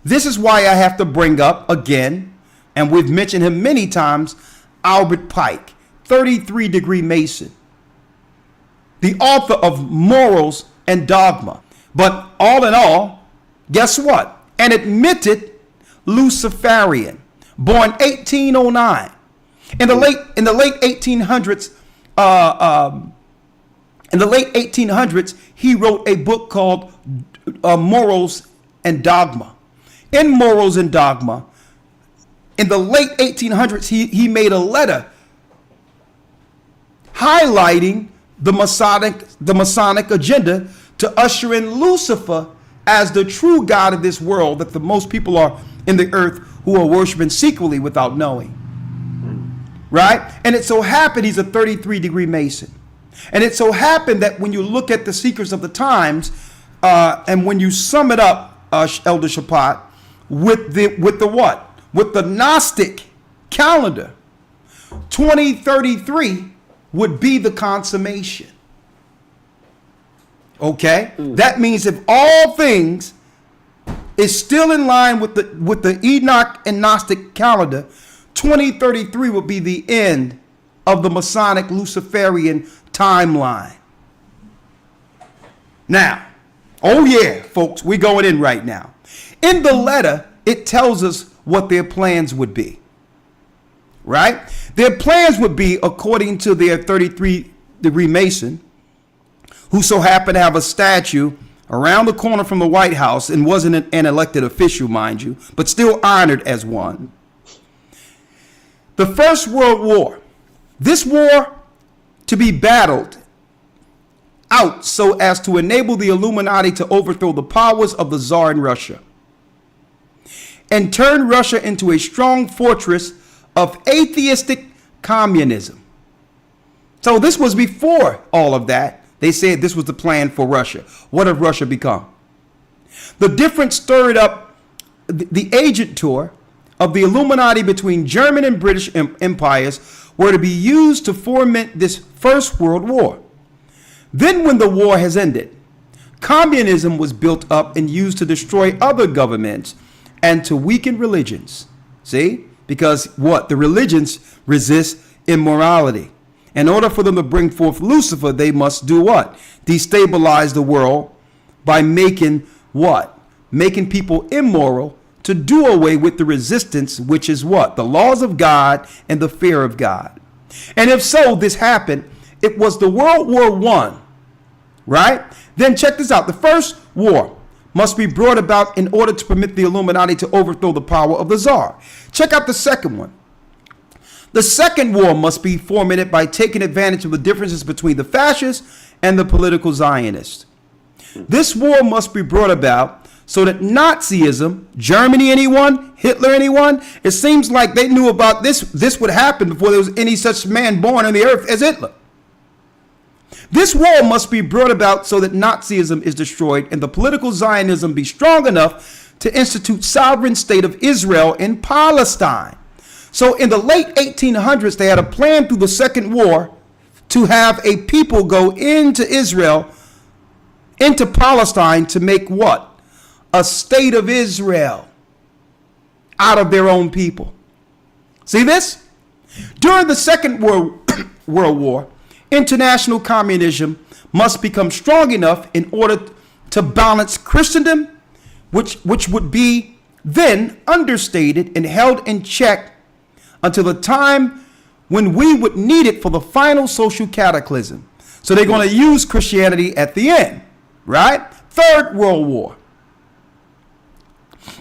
This is why I have to bring up again, and we've mentioned him many times, Albert Pike, 33-degree Mason, the author of Morals and Dogma. But all in all, guess what? An admitted Luciferian, born 1809. In the late 1800s, he wrote a book called Morals and Dogma. In Morals and Dogma, in the late 1800s, he made a letter highlighting the Masonic agenda to usher in Lucifer as the true God of this world that the most people are in the earth who are worshiping secretly without knowing. Right? And it so happened he's a 33-degree Mason. And it so happened that when you look at the secrets of the times, and when you sum it up, Elder Shapat, with the what? With the Gnostic calendar, 2033 would be the consummation. Okay? That means if all things is still in line with the Enoch and Gnostic calendar, 2033 would be the end of the Masonic Luciferian timeline. Now, oh yeah, folks, we're going in right now. In the letter, it tells us what their plans would be. Right? Their plans would be, according to their 33-degree Mason, who so happened to have a statue around the corner from the White House and wasn't an elected official, mind you, but still honored as one. The First World War. This war to be battled out so as to enable the Illuminati to overthrow the powers of the Tsar in Russia and turn Russia into a strong fortress of atheistic communism. So this was before all of that. They said this was the plan for Russia. What have Russia become? The difference stirred up the agent tour of the Illuminati between German and British empires were to be used to foment this First World War. Then when the war has ended, communism was built up and used to destroy other governments and to weaken religions. See? Because what? The religions resist immorality. In order for them to bring forth Lucifer, they must do what? Destabilize the world by making what? Making people immoral to do away with the resistance, which is what? The laws of God and the fear of God. And if so, this happened. It was the World War I, right? Then check this out. The first war must be brought about in order to permit the Illuminati to overthrow the power of the Tsar. Check out the second one. The second war must be fomented by taking advantage of the differences between the fascists and the political Zionists. This war must be brought about so that Nazism, Germany, anyone, Hitler, anyone, it seems like they knew about this would happen before there was any such man born on the earth as Hitler. This war must be brought about so that Nazism is destroyed and the political Zionism be strong enough to institute sovereign state of Israel in Palestine. So in the late 1800s, they had a plan through the Second War to have a people go into Israel, into Palestine, to make what? A state of Israel out of their own people. See this? During the Second World War, international communism must become strong enough in order to balance Christendom, which would be then understated and held in check until the time when we would need it for the final social cataclysm. So they're going to use Christianity at the end, right? Third World War.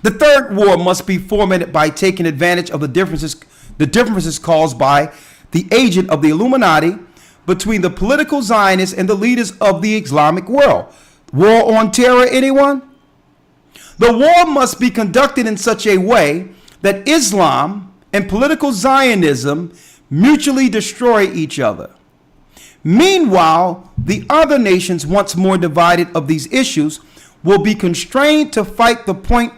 The Third War must be fomented by taking advantage of the differences caused by the agent of the Illuminati between the political Zionists and the leaders of the Islamic world. War on terror, anyone? The war must be conducted in such a way that Islam and political Zionism mutually destroy each other. Meanwhile, the other nations, once more divided of these issues, will be constrained to fight the point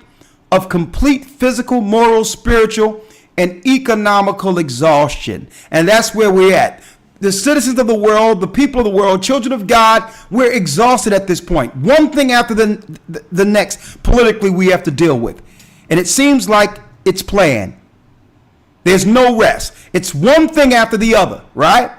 of complete physical, moral, spiritual, and economical exhaustion. And that's where we're at. The citizens of the world, the people of the world, children of God, we're exhausted at this point. One thing after the next politically we have to deal with. and it seems like it's planned. There's no rest. It's one thing after the other, right?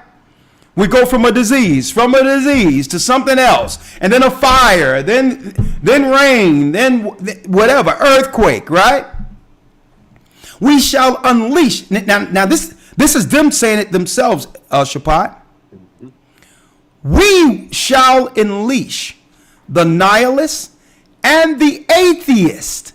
We go from a disease to something else, and then a fire, then rain, then whatever, earthquake, right? We shall unleash. Now this is them saying it themselves, Shapat. We shall unleash the nihilist and the atheist.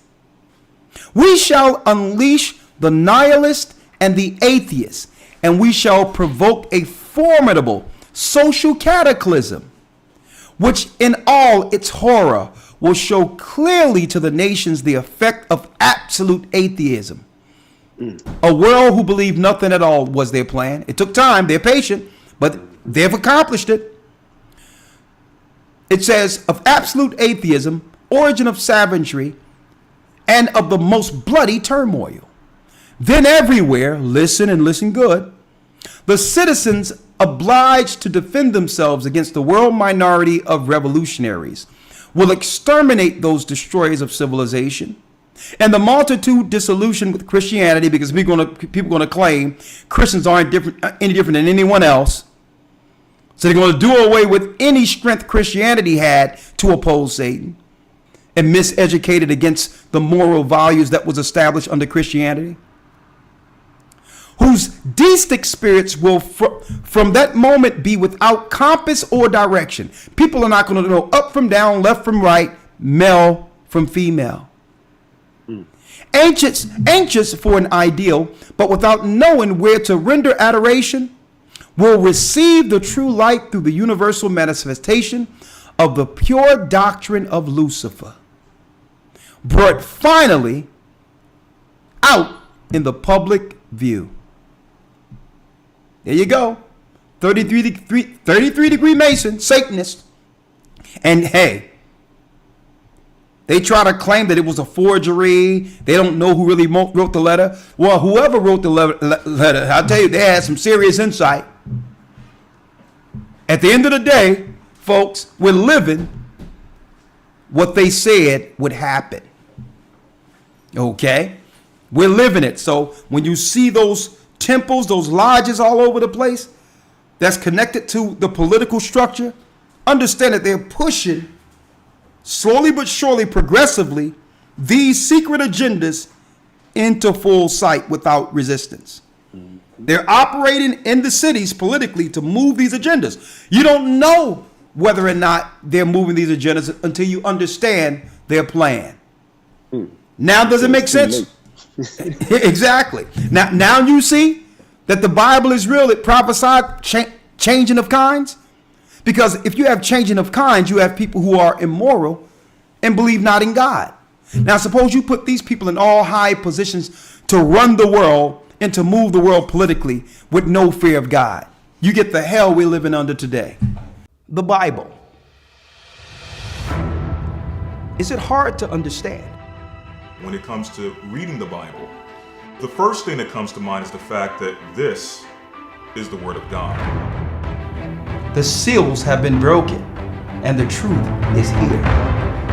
We shall unleash the nihilist and the atheist, and we shall provoke a formidable social cataclysm, which in all its horror will show clearly to the nations the effect of absolute atheism. A world who believed nothing at all was their plan. It took time, they're patient, but they've accomplished it. It says of absolute atheism, origin of savagery, and of the most bloody turmoil. Then everywhere, listen and listen good, the citizens obliged to defend themselves against the world minority of revolutionaries will exterminate those destroyers of civilization, and the multitude disillusioned with Christianity, because people are going to claim Christians aren't any different than anyone else. So they're going to do away with any strength Christianity had to oppose Satan, and miseducated against the moral values that was established under Christianity, whose deistic spirits will from that moment be without compass or direction. People are not going to know up from down, left from right, male from female. Anxious for an ideal, but without knowing where to render adoration, will receive the true light through the universal manifestation of the pure doctrine of Lucifer, brought finally out in the public view. There you go. 33 degree Mason, Satanist. And hey, they try to claim that it was a forgery. They don't know who really wrote the letter. Well, whoever wrote the letter, I'll tell you, they had some serious insight. At the end of the day, folks, we're living what they said would happen. Okay? We're living it. So when you see those temples, those lodges all over the place that's connected to the political structure, understand that they're pushing slowly but surely, progressively, these secret agendas into full sight without resistance. They're operating in the cities politically to move these agendas. You don't know whether or not they're moving these agendas until you understand their plan. Now, does it make sense? Exactly. Now you see that the Bible is real. It prophesied changing of kinds. Because if you have changing of kinds, you have people who are immoral and believe not in God. Now, suppose you put these people in all high positions to run the world and to move the world politically with no fear of God. You get the hell we're living under today. The Bible. Is it hard to understand? When it comes to reading the Bible, the first thing that comes to mind is the fact that this is the Word of God. The seals have been broken, and the truth is here.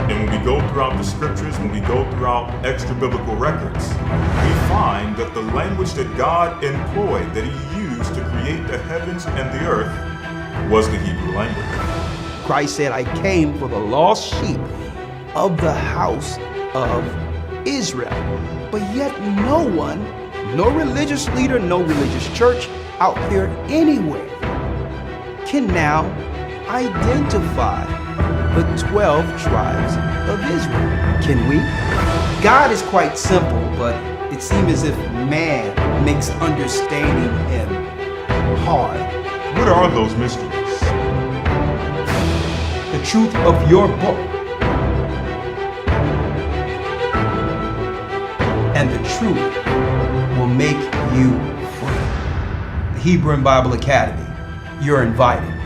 And when we go throughout the scriptures, when we go throughout extra biblical records, we find that the language that God employed, that He used to create the heavens and the earth, was the Hebrew language. Christ said, I came for the lost sheep of the house of Israel. But yet no one, no religious leader, no religious church out there anywhere can now identify the 12 tribes of Israel. Can we? God is quite simple, but it seems as if man makes understanding Him hard. What are those mysteries? The truth of your book and the truth will make you free. The Hebrew and Bible Academy. You're invited.